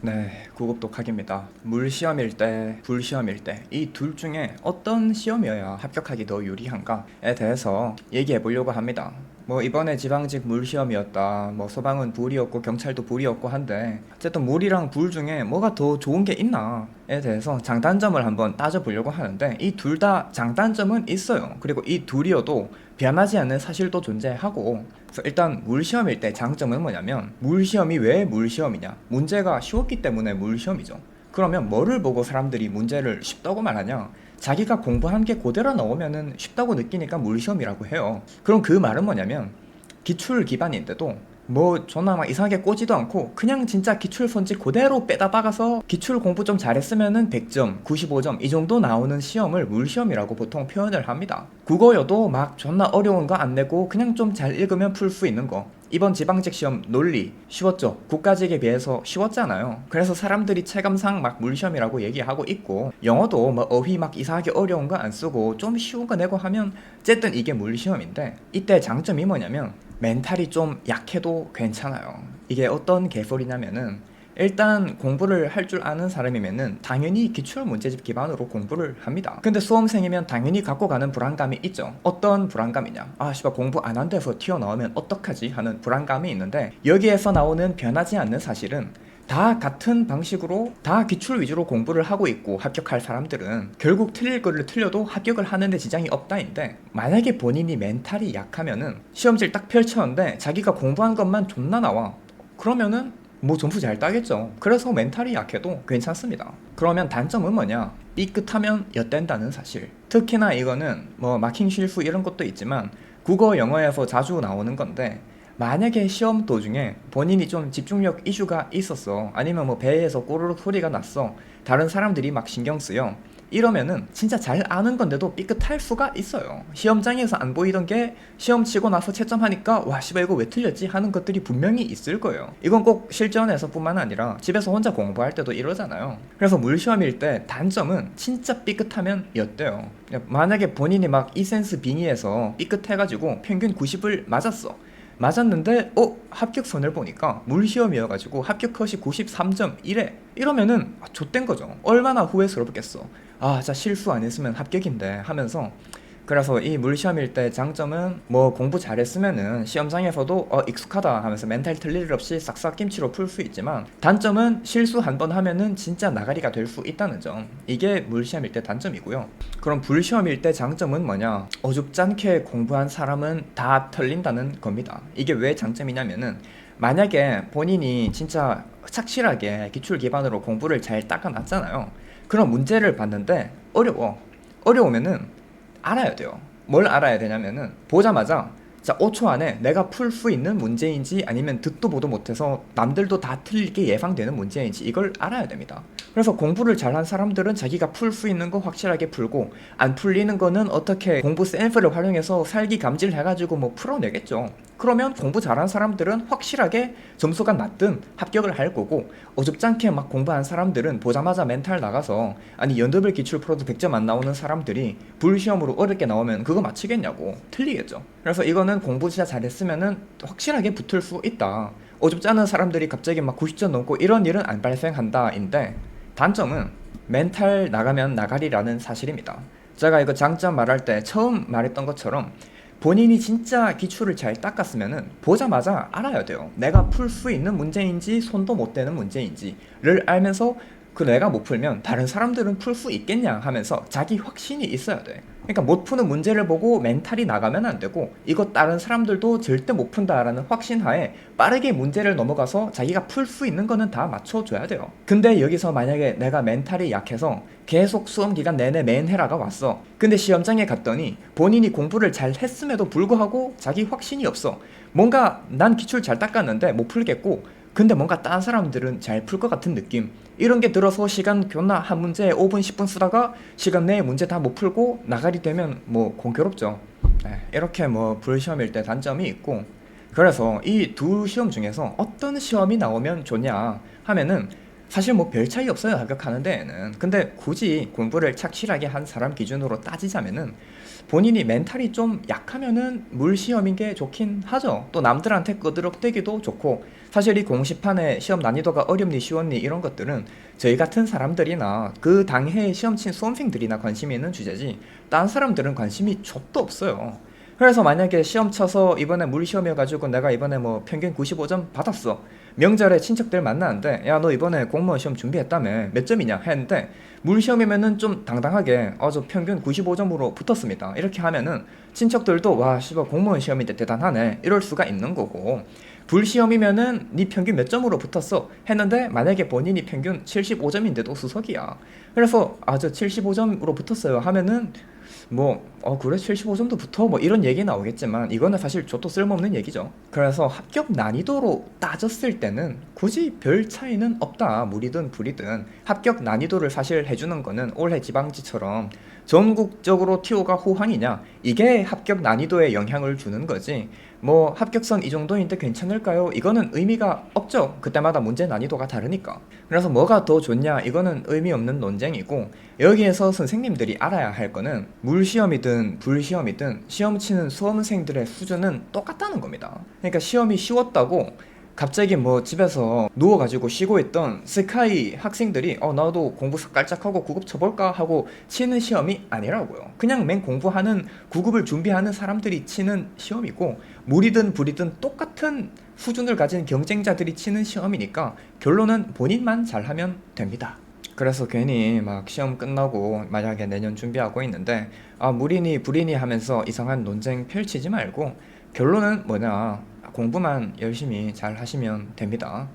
네, 구급 독학입니다. 물시험일 때, 불시험일 때, 이 둘 중에 어떤 시험이어야 합격하기 더 유리한가에 대해서 얘기해 보려고 합니다. 뭐 이번에 지방직 물시험이었다, 뭐 소방은 불이었고 경찰도 불이었고 한데 어쨌든 물이랑 불 중에 뭐가 더 좋은 게 있나에 대해서 장단점을 한번 따져보려고 하는데 이 둘 다 장단점은 있어요. 그리고 이 둘이어도 변하지 않는 사실도 존재하고, 그래서 일단 물시험일 때 장점은 뭐냐면, 물시험이 왜 물시험이냐, 문제가 쉬웠기 때문에 물시험이죠. 그러면 뭐를 보고 사람들이 문제를 쉽다고 말하냐, 자기가 공부한 게 그대로 나오면은 쉽다고 느끼니까 물시험이라고 해요. 그럼 그 말은 뭐냐면, 기출 기반인데도 뭐 존나 막 이상하게 꼬지도 않고 그냥 진짜 기출 손짓 그대로 빼다 박아서 기출 공부 좀 잘했으면은 100점, 95점 이 정도 나오는 시험을 물시험이라고 보통 표현을 합니다. 국어여도 막 존나 어려운 거 안 내고 그냥 좀 잘 읽으면 풀 수 있는 거. 이번 지방직 시험 논리 쉬웠죠. 국가직에 비해서 쉬웠잖아요. 그래서 사람들이 체감상 막 물시험이라고 얘기하고 있고, 영어도 뭐 어휘 막 이상하게 어려운 거 안 쓰고 좀 쉬운 거 내고 하면 어쨌든 이게 물시험인데, 이때 장점이 뭐냐면 멘탈이 좀 약해도 괜찮아요. 이게 어떤 개소리냐면은, 일단 공부를 할 줄 아는 사람이면은 당연히 기출 문제집 기반으로 공부를 합니다. 근데 수험생이면 당연히 갖고 가는 불안감이 있죠. 어떤 불안감이냐, 아 씨발 공부 안 한 데서 튀어나오면 어떡하지 하는 불안감이 있는데, 여기에서 나오는 변하지 않는 사실은 다 같은 방식으로 다 기출 위주로 공부를 하고 있고 합격할 사람들은 결국 틀릴 거를 틀려도 합격을 하는데 지장이 없다인데, 만약에 본인이 멘탈이 약하면은 시험지를 딱 펼쳤는데 자기가 공부한 것만 존나 나와. 그러면은 뭐 점수 잘 따겠죠. 그래서 멘탈이 약해도 괜찮습니다. 그러면 단점은 뭐냐? 삐끗하면 엿된다는 사실. 특히나 이거는 뭐 마킹 실수 이런 것도 있지만 국어 영어에서 자주 나오는 건데, 만약에 시험 도중에 본인이 좀 집중력 이슈가 있었어, 아니면 뭐 배에서 꼬르륵 소리가 났어, 다른 사람들이 막 신경 쓰여, 이러면은 진짜 잘 아는 건데도 삐끗할 수가 있어요. 시험장에서 안 보이던 게 시험 치고 나서 채점하니까 와 씨발 이거 왜 틀렸지 하는 것들이 분명히 있을 거예요. 이건 꼭 실전에서 뿐만 아니라 집에서 혼자 공부할 때도 이러잖아요. 그래서 물시험일 때 단점은 진짜 삐끗하면 엿대요. 만약에 본인이 막 이센스 빙의해서 삐끗해가지고 평균 90을 맞았어. 맞았는데 합격선을 보니까 물시험이어가지고 합격 컷이 93점 이래, 이러면은 좆된 거죠. 얼마나 후회스럽겠어. 아 진짜 실수 안 했으면 합격인데 하면서. 그래서 이 물시험일 때 장점은 뭐 공부 잘했으면은 시험장에서도 익숙하다 하면서 멘탈 틀릴 일 없이 싹싹 김치로 풀 수 있지만, 단점은 실수 한 번 하면은 진짜 나가리가 될 수 있다는 점. 이게 물시험일 때 단점이고요. 그럼 불시험일 때 장점은 뭐냐? 어줍잖게 공부한 사람은 다 털린다는 겁니다. 이게 왜 장점이냐면은, 만약에 본인이 진짜 착실하게 기출 기반으로 공부를 잘 닦아놨잖아요. 그럼 문제를 봤는데 어려우면은 알아야 돼요. 뭘 알아야 되냐면은, 보자마자 자 5초 안에 내가 풀 수 있는 문제인지 아니면 듣도 보도 못해서 남들도 다 틀릴 게 예상되는 문제인지 이걸 알아야 됩니다. 그래서 공부를 잘한 사람들은 자기가 풀 수 있는 거 확실하게 풀고, 안 풀리는 거는 어떻게 공부 샘플을 활용해서 살기 감지를 해가지고 뭐 풀어내겠죠. 그러면 공부 잘한 사람들은 확실하게 점수가 낮든 합격을 할 거고, 어줍잖게 막 공부한 사람들은 보자마자 멘탈 나가서, 아니 연도별 기출 풀어도 100점 안 나오는 사람들이 불시험으로 어렵게 나오면 그거 맞히겠냐고, 틀리겠죠. 그래서 이거는 공부 진짜 잘했으면은 확실하게 붙을 수 있다. 어줍지 않은 사람들이 갑자기 막 90점 넘고 이런 일은 안 발생한다인데, 단점은 멘탈 나가면 나가리라는 사실입니다. 제가 이거 장점 말할 때 처음 말했던 것처럼, 본인이 진짜 기출을 잘 닦았으면은 보자마자 알아야 돼요. 내가 풀 수 있는 문제인지 손도 못 대는 문제인지를 알면서, 그 내가 못 풀면 다른 사람들은 풀 수 있겠냐 하면서 자기 확신이 있어야 돼. 그러니까 못 푸는 문제를 보고 멘탈이 나가면 안 되고, 이거 다른 사람들도 절대 못 푼다라는 확신하에 빠르게 문제를 넘어가서 자기가 풀 수 있는 거는 다 맞춰줘야 돼요. 근데 여기서 만약에 내가 멘탈이 약해서 계속 수험 기간 내내 맨해라가 왔어. 근데 시험장에 갔더니 본인이 공부를 잘 했음에도 불구하고 자기 확신이 없어. 뭔가 난 기출 잘 닦았는데 못 풀겠고, 근데 뭔가 다른 사람들은 잘 풀 것 같은 느낌, 이런 게 들어서 시간 교나 한 문제에 5분 10분 쓰다가 시간 내에 문제 다 못 풀고 나가리 되면 뭐 공교롭죠. 이렇게 뭐 불시험일 때 단점이 있고, 그래서 이 두 시험 중에서 어떤 시험이 나오면 좋냐 하면은, 사실 뭐 별 차이 없어요, 합격하는 데에는. 근데 굳이 공부를 착실하게 한 사람 기준으로 따지자면은, 본인이 멘탈이 좀 약하면은 물시험인 게 좋긴 하죠. 또 남들한테 끄드럭대기도 좋고, 사실 이 공시판에 시험 난이도가 어렵니 쉬웠니 이런 것들은 저희 같은 사람들이나 그 당해에 시험 친 수험생들이나 관심이 있는 주제지 딴 사람들은 관심이 족도 없어요. 그래서 만약에 시험 쳐서 이번에 물 시험이어가지고 내가 이번에 뭐 평균 95점 받았어. 명절에 친척들 만나는데 야 너 이번에 공무원 시험 준비했다며 몇 점이냐 했는데 물 시험이면은 좀 당당하게 저 평균 95점으로 붙었습니다 이렇게 하면은 친척들도 와 씨발 공무원 시험인데 대단하네 이럴 수가 있는 거고, 불 시험이면은 네 평균 몇 점으로 붙었어 했는데 만약에 본인이 평균 75점인데도 수석이야. 그래서 저 75점으로 붙었어요 하면은 뭐 그래 75점도 붙어 뭐 이런 얘기 나오겠지만 이거는 사실 저도 쓸모없는 얘기죠. 그래서 합격 난이도로 따졌을 때는 굳이 별 차이는 없다. 물이든 불이든 합격 난이도를 사실 해주는 거는 올해 지방지처럼 전국적으로 TO가 호황이냐 이게 합격 난이도에 영향을 주는 거지, 뭐 합격선 이 정도인데 괜찮을까요? 이거는 의미가 없죠. 그때마다 문제 난이도가 다르니까. 그래서 뭐가 더 좋냐 이거는 의미 없는 논쟁이고, 여기에서 선생님들이 알아야 할 거는 물시험이든 불시험이든 시험 치는 수험생들의 수준은 똑같다는 겁니다. 그러니까 시험이 쉬웠다고 갑자기 뭐 집에서 누워가지고 쉬고 있던 스카이 학생들이 나도 공부 깔짝하고 9급 쳐볼까 하고 치는 시험이 아니라고요. 그냥 맨 공부하는 9급을 준비하는 사람들이 치는 시험이고, 물이든 불이든 똑같은 수준을 가진 경쟁자들이 치는 시험이니까 결론은 본인만 잘하면 됩니다. 그래서 괜히 막 시험 끝나고 만약에 내년 준비하고 있는데 물이니 불이니 하면서 이상한 논쟁 펼치지 말고 결론은 뭐냐, 공부만 열심히 잘 하시면 됩니다.